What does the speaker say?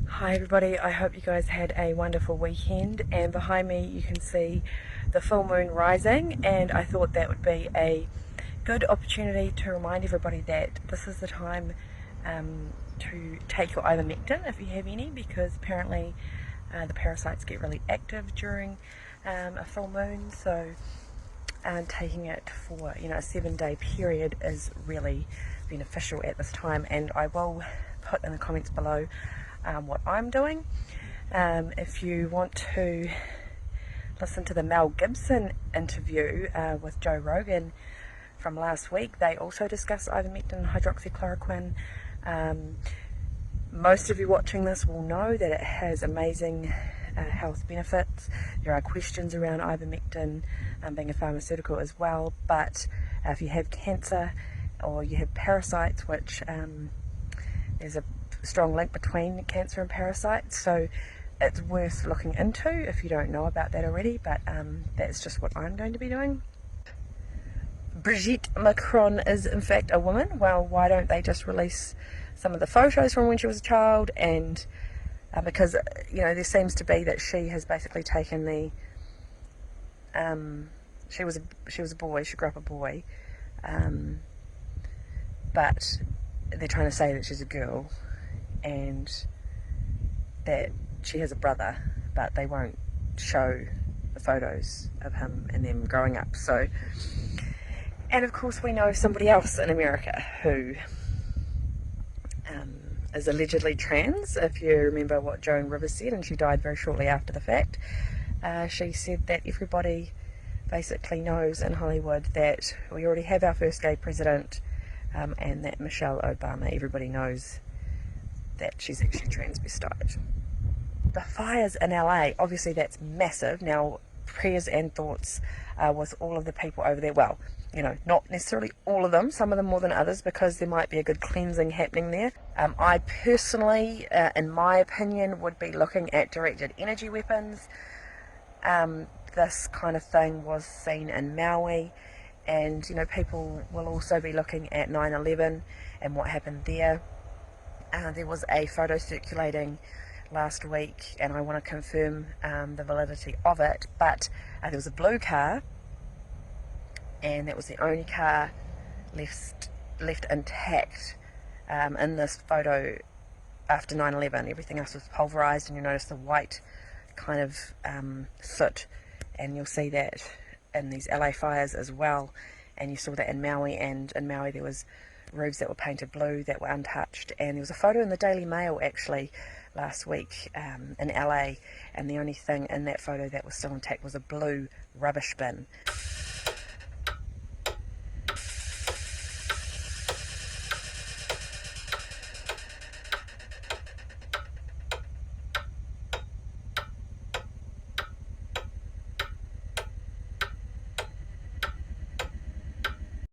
Hi everybody, I hope you guys had a wonderful weekend, and behind me you can see the full moon rising, and I thought that would be a good opportunity to remind everybody that this is the time to take your ivermectin if you have any, because apparently the parasites get really active during a full moon, so taking it for a 7-day period is really beneficial at this time. And I will put in the comments below what I'm doing. If you want to listen to the Mel Gibson interview with Joe Rogan from last week, they also discuss ivermectin and hydroxychloroquine. Most of you watching this will know that it has amazing health benefits. There are questions around ivermectin being a pharmaceutical as well, but if you have cancer or you have parasites, which there's a strong link between cancer and parasites, so it's worth looking into if you don't know about that already, but that's just what I'm going to be doing. Brigitte Macron is in fact a woman. Well, why don't they just release some of the photos from when she was a child? And because there seems to be that she has basically taken the she was a boy, she grew up a boy, but they're trying to say that she's a girl and that she has a brother, but they won't show the photos of him and them growing up. So, and of course we know somebody else in America who is allegedly trans. If you remember what Joan Rivers said, and she died very shortly after the fact, she said that everybody basically knows in Hollywood that we already have our first gay president, and that Michelle Obama, everybody knows that she's actually transvestite. The fires in LA, obviously that's massive. Now, prayers and thoughts with all of the people over there. Well, not necessarily all of them, some of them more than others, because there might be a good cleansing happening there. I personally, in my opinion, would be looking at directed energy weapons. This kind of thing was seen in Maui, and people will also be looking at 9/11 and what happened there. There was a photo circulating last week, and I want to confirm the validity of it, but there was a blue car, and that was the only car left intact in this photo after 9/11. Everything else was pulverized, and you notice the white kind of soot, and you'll see that in these LA fires as well, and you saw that in Maui, and in Maui there was roofs that were painted blue that were untouched. And there was a photo in the Daily Mail actually last week in LA, and the only thing in that photo that was still intact was a blue rubbish bin.